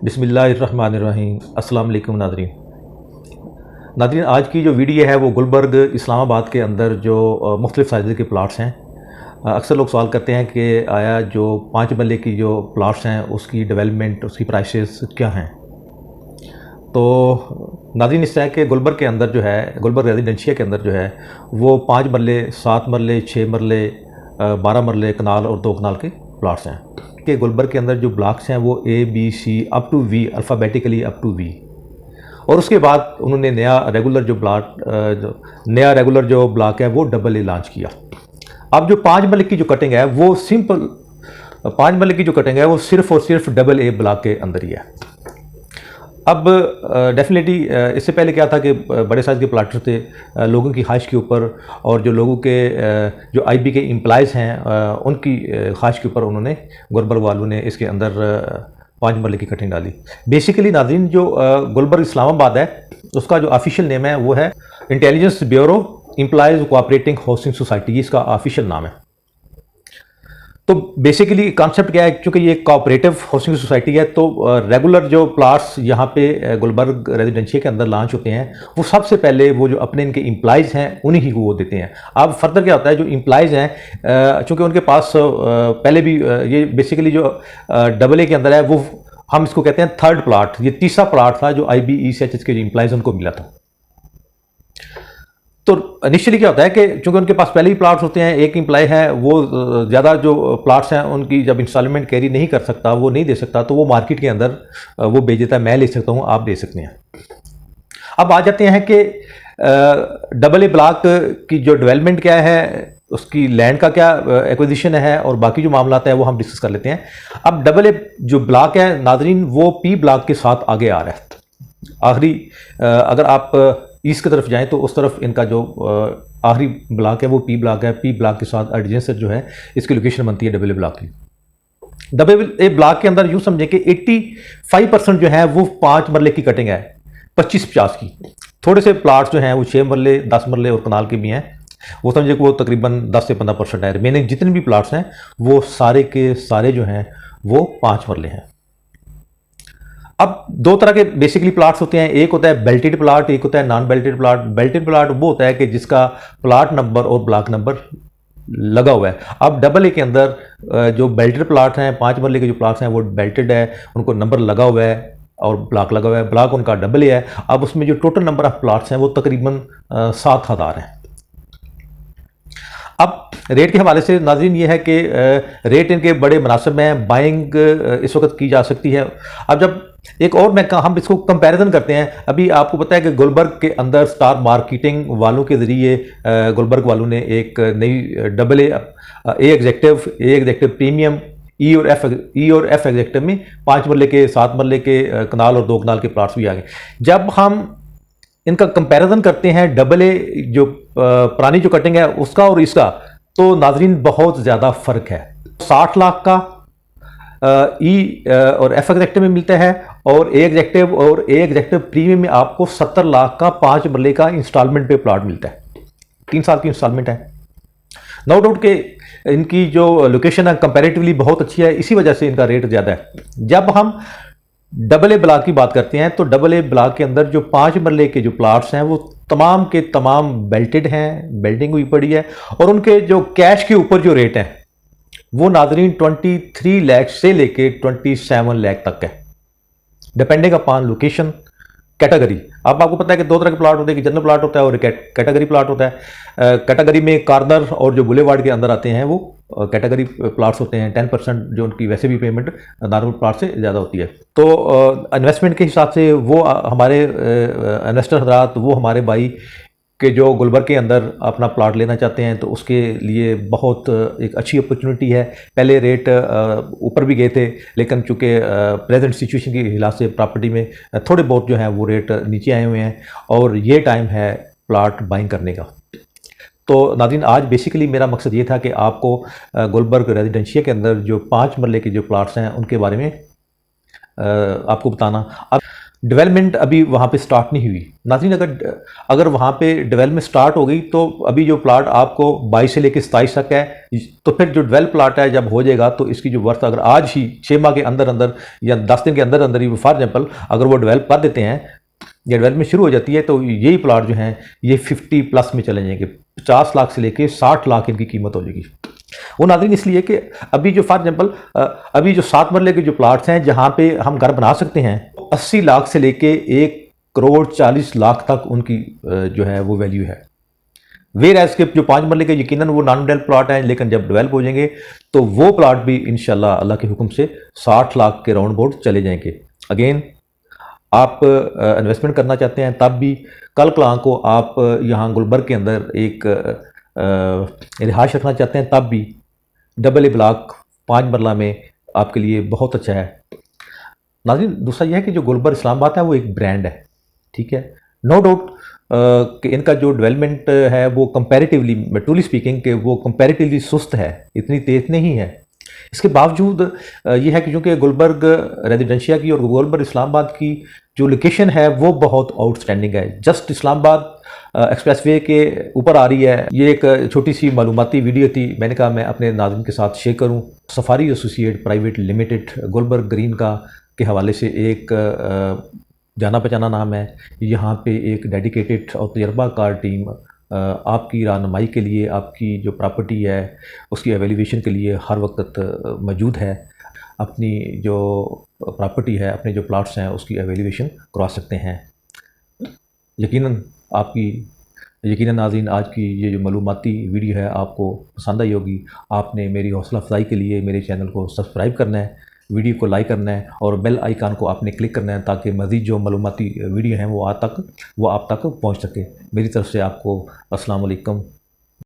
बिस्मिल्लाहिर्रहमानिर्रहीम। अस्सलाम वालेकुम नादरीन, आज की जो वीडियो है वो गुलबर्ग इस्लामाबाद के अंदर जो मुख्तलिफ़ साइज़ के प्लाट्स हैं। अक्सर लोग सवाल करते हैं कि आया जो 5 मरले की जो प्लाट्स हैं उसकी डेवलपमेंट, उसकी प्राइसेस क्या हैं। तो नादरीन, इस तरह के गुलबर्ग के अंदर जो है, गुलबर्ग रेजिडेंशिया के अंदर जो है वो 5 मरले, 7 मरले, 6 मरले, 12 मरले, कनाल और 2 कनाल के प्लाट्स हैं कि गुलबर्ग के अंदर जो ब्लॉक्स हैं वो A, B, C up to V, alphabetically up to V। और उसके बाद उन्होंने नया रेगुलर जो ब्लॉक है वो AA लॉन्च किया। अब जो 5 मरले की जो कटिंग है वो सिंपल 5 मरले की जो कटिंग है वो सिर्फ और सिर्फ AA ब्लॉक के अंदर ही है। अब डेफिनेटली इससे पहले क्या था कि बड़े साइज़ के प्लाट्स थे लोगों की ख्वाहिश के ऊपर, और जो लोगों के जो IB के एम्प्लॉइज़ हैं उनकी ख्वाहिश के ऊपर उन्होंने गुलबर्ग वालों ने इसके अंदर 5 मरले की कटिंग डाली। बेसिकली नाज़रीन, जो गुलबर्ग इस्लामाबाद है उसका जो ऑफिशियल नेम है वो है intelligence bureau employees cooperating housing society, इसका ऑफिशियल नाम है। तो बेसिकली कॉन्सेप्ट क्या है, क्योंकि ये कोऑपरेटिव हाउसिंग सोसाइटी है तो रेगुलर जो प्लाट्स यहाँ पे गुलबर्ग रेजिडेंशिया के अंदर लॉन्च होते हैं वो सबसे पहले वो जो अपने इनके एम्प्लॉइज़ हैं उन्हीं ही को वो देते हैं। अब फर्दर क्या होता है, जो एम्प्लॉइज़ हैं चूँकि उनके पास पहले भी ये बेसिकली जो AA के अंदर है वो हम इसको कहते हैं थर्ड प्लाट, ये तीसरा प्लाट था जो IB ECHS के जो एम्प्लॉइज़ उनको मिला था। तो इनिशियली क्या होता है कि चूंकि उनके पास पहले ही प्लाट्स होते हैं, एक एम्प्लॉय है वो ज़्यादा जो प्लाट्स हैं उनकी जब इंस्टॉलमेंट कैरी नहीं कर सकता, वो नहीं दे सकता, तो वो मार्केट के अंदर वो बेच देता है, मैं ले सकता हूँ, आप दे सकते हैं। अब आ जाते हैं कि AA ब्लॉक की जो डेवलपमेंट क्या है, उसकी लैंड का क्या एक्विजिशन है और बाकी जो मामला है वो हम डिस्कस कर लेते हैं। अब AA जो ब्लॉक है नाजरीन वो P ब्लॉक के साथ आगे आ रहा है। आखिरी अगर आप ईस्ट की तरफ जाएं तो उस तरफ इनका जो आखिरी ब्लॉक है वो P ब्लॉक है। P ब्लॉक के साथ एडजेसेंट जो है इसकी लोकेशन बनती है AA ब्लॉक की। AA ब्लॉक के अंदर यूँ समझें कि 85% जो है वो 5 मरले की कटिंग है, 25-50 की। थोड़े से प्लाट्स जो हैं वो 6 मरले, 10 मरले और कनाल के भी हैं, वो समझे कि वो तकरीबन 10 से 15% है। रिमेनिंग जितने भी प्लाट्स हैं वो सारे के सारे जो हैं वो 5 मरले हैं। अब दो तरह के बेसिकली प्लाट्स होते हैं, एक होता है बेल्टेड प्लाट, एक होता है non belted plot. Belted plot वो होता है कि जिसका प्लाट नंबर और ब्लॉक नंबर लगा हुआ है। अब AA के अंदर जो बेल्टेड प्लाट हैं, 5 मरले के जो प्लाट्स हैं वो बेल्टेड है, उनको नंबर लगा हुआ है और ब्लॉक लगा हुआ है, ब्लॉक उनका AA है। अब उसमें जो टोटल नंबर ऑफ प्लाट्स हैं वो तकरीबन 7,000 हैं। अब रेट के हवाले से नाज़रीन ये है कि रेट इनके बड़े मुनासिब हैं, बाइंग इस वक्त की जा सकती है। अब जब एक और हम इसको कंपैरिजन करते हैं, अभी आपको पता है कि गुलबर्ग के अंदर स्टार मार्केटिंग वालों के ज़रिए गुलबर्ग वालों ने एक नई AA एग्जेक्टिव प्रीमियम, E और F एग्जेक्टिव में 5 मरले के, 7 मरले के कनाल और 2 कनाल के प्लाट्स भी आ गए। जब हम इनका कंपैरिजन करते हैं AA जो पुरानी जो कटिंग है उसका और इसका, तो नाजरीन बहुत ज़्यादा फ़र्क है। 60 लाख का E और F एग्जेक्टिव में मिलता है, और A एग्जेक्टिव प्रीमियम में आपको 70 लाख का 5 मरले का इंस्टॉलमेंट पे प्लाट मिलता है। 3 साल की इंस्टॉलमेंट है। नो डाउट के इनकी जो लोकेशन है कंपैरेटिवली बहुत अच्छी है, इसी वजह से इनका रेट ज़्यादा है। जब हम AA ब्लॉक की बात करते हैं तो AA ब्लॉक के अंदर जो 5 मरले के जो प्लाट्स हैं वो तमाम के तमाम बेल्टेड हैं, बेल्टिंग हुई पड़ी है, और उनके जो कैश के ऊपर जो रेट है वो नाजरीन 23 लाख से लेके 27 लाख तक है, डिपेंडिंग अपॉन लोकेशन, कैटेगरी। अब आपको पता है कि 2 तरह के प्लाट होते हैं, कि जनरल प्लाट होता है और कैटेगरी प्लाट होता है। कैटेगरी में कॉर्नर और जो बुलेवार्ड के अंदर आते हैं वो कैटेगरी प्लाट्स होते हैं। 10% जो उनकी वैसे भी पेमेंट नॉर्मल प्लाट से ज़्यादा होती है। तो इन्वेस्टमेंट के हिसाब से वो हमारे इन्वेस्टर हजरात, वो हमारे भाई कि जो गुलबर्ग के अंदर अपना प्लाट लेना चाहते हैं तो उसके लिए बहुत एक अच्छी अपॉर्चुनिटी है। पहले रेट ऊपर भी गए थे, लेकिन चूँकि प्रेजेंट सिचुएशन के हिसाब से प्रॉपर्टी में थोड़े बहुत जो हैं वो रेट नीचे आए हुए हैं, और ये टाइम है प्लाट बाइंग करने का। तो नाज़रीन, आज बेसिकली मेरा मकसद ये था कि आपको गुलबर्ग रेजिडेंशिया के अंदर जो 5 मरले के जो प्लाट्स हैं उनके बारे में आपको बताना। अब डेवलपमेंट अभी वहाँ पे स्टार्ट नहीं हुई। नाज़रीन, अगर वहाँ पे डेवलपमेंट स्टार्ट हो गई तो अभी जो प्लाट आपको 22 से लेकर 27 तक है, तो फिर जो डेवलप प्लाट है जब हो जाएगा तो इसकी जो वर्थ अगर आज ही 6 माह के अंदर अंदर या 10 दिन के अंदर अंदर ही फॉर एग्जाम्पल अगर वो डेवलप कर देते हैं या डेवलपमेंट शुरू हो जाती है तो यही प्लाट जो हैं ये 50 प्लस में चले जाएंगे। 50 लाख से लेके 60 लाख इनकी कीमत हो जाएगी। वो नाज़रीन इसलिए कि अभी जो फॉर एग्जाम्पल अभी जो 7 मरले के जो प्लाट्स हैं जहाँ पे हम घर बना सकते हैं 80 लाख से लेके 1 करोड़ 40 लाख तक उनकी जो है वो वैल्यू है। वेर एज के जो 5 मरले के यकीनन वो नॉन डेवलप प्लाट हैं, लेकिन जब डेवलप हो जाएंगे तो वो प्लाट भी इंशाल्लाह अल्लाह के हुक्म से 60 लाख के राउंड बोर्ड चले जाएंगे। अगेन, आप इन्वेस्टमेंट करना चाहते हैं तब भी कल कलां को आप यहाँ गुलबर्ग के अंदर एक रिहाइश रखना चाहते हैं तब भी डबल ए ब्लॉक 5 मरला में आपके लिए बहुत अच्छा है। नाज़रीन, दूसरा यह है कि जो गुलबर्ग इस्लामाबाद है वो एक ब्रांड है, ठीक है। नो डाउट कि इनका जो डेवलपमेंट है वो कंपैरेटिवली ट्रूली स्पीकिंग कि वो कंपैरेटिवली सुस्त है, इतनी तेज़ नहीं है। इसके बावजूद ये है कि चूँकि गुलबर्ग रेजिडेंशिया की और गुलबर्ग इस्लामाबाद की जो लोकेशन है वो बहुत आउटस्टैंडिंग है। जस्ट इस्लामाबाद एक्सप्रेसवे के ऊपर आ रही है। ये एक छोटी सी मालूमाती वीडियो थी, मैंने कहा मैं अपने नाज़रीन के साथ शेयर करूं। Safari associate private limited Gulberg green का के हवाले से एक जाना पहचाना नाम है। यहाँ पे एक डेडिकेटेड और तजर्बाकार टीम आपकी रहनुमाई के लिए, आपकी जो प्रॉपर्टी है उसकी एवेल्यूएशन के लिए हर वक्त मौजूद है। अपनी जो प्रॉपर्टी है, अपने जो प्लाट्स हैं उसकी एवेल्यूएशन करवा सकते हैं। यकीनन नाज़रीन, आज की ये जो मालूमाती वीडियो है आपको पसंद आई होगी। आपने मेरी हौसला अफजाई के लिए मेरे चैनल को सब्सक्राइब करना है, वीडियो को लाइक करना है और बेल आइकन को आपने क्लिक करना है ताकि मज़ीद जो मालूमाती वीडियो हैं वो आप तक पहुंच सके। मेरी तरफ से आपको अस्सलाम वालेकुम।